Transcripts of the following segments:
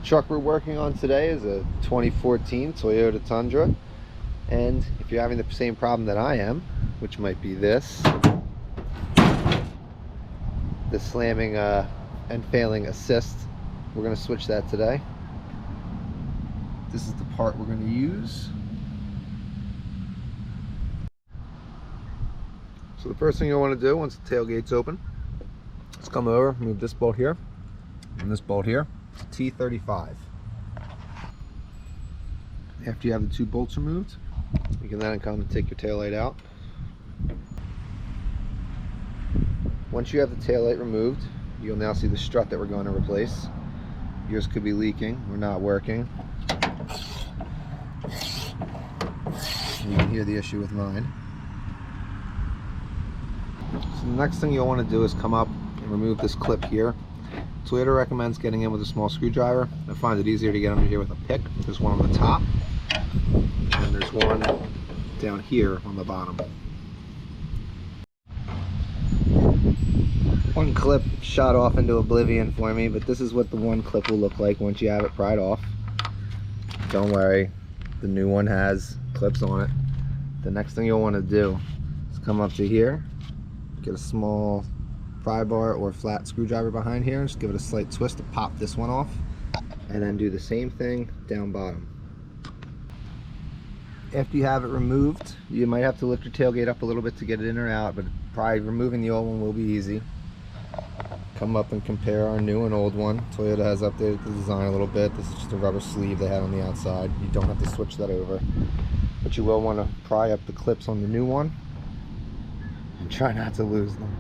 Truck we're working on today is a 2014 Toyota Tundra, and if you're having the same problem that I am, which might be the slamming and failing assist, we're going to switch that today. This is the part we're going to use. So the first thing you'll want to do once the tailgate's open is come over, move this bolt here and this bolt here. It's a T35. After you have the two bolts removed, you can then come and take your taillight out. Once you have the taillight removed, you'll now see the strut that we're going to replace. Yours could be leaking or not working. You can hear the issue with mine. So the next thing you'll want to do is come up and remove this clip here. Toyota recommends getting in with a small screwdriver. I find it easier to get under here with a pick. There's one on the top, and there's one down here on the bottom. One clip shot off into oblivion for me, but this is what the one clip will look like once you have it pried off. Don't worry, the new one has clips on it. The next thing you'll want to do is come up to here, get a small pry bar or flat screwdriver behind here, just give it a slight twist to pop this one off, and then do the same thing down bottom. After you have it removed, you might have to lift your tailgate up a little bit to get it in or out, but probably removing the old one will be easy. Come up and compare our new and old one. Toyota has updated the design a little bit. This is just a rubber sleeve they had on the outside. You don't have to switch that over, but you will want to pry up the clips on the new one and try not to lose them.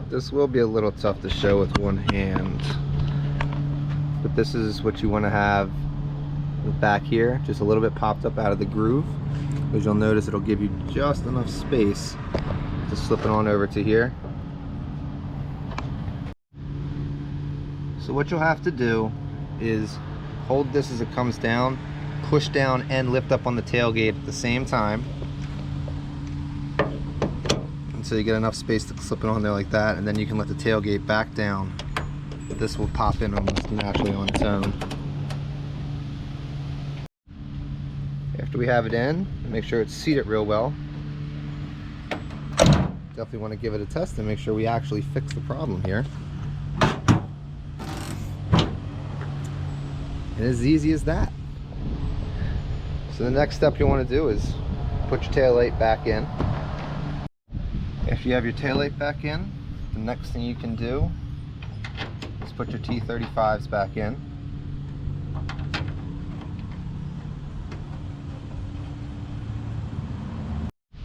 This will be a little tough to show with one hand, but this is what you want to have the back here, just a little bit popped up out of the groove. As you'll notice, it'll give you just enough space to slip it on over to here. So what you'll have to do is hold this as it comes down, push down and lift up on the tailgate at the same time, so you get enough space to slip it on there like that, and then you can let the tailgate back down. This will pop in almost naturally on its own. After we have it in, make sure it's seated real well. Definitely want to give it a test and make sure we actually fix the problem here. And as easy as that. So the next step you want to do is put your taillight back in. After you have your taillight back in, the next thing you can do is put your T35s back in.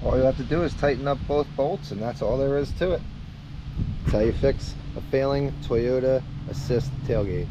All you have to do is tighten up both bolts, and that's all there is to it. That's how you fix a failing Toyota Assist tailgate.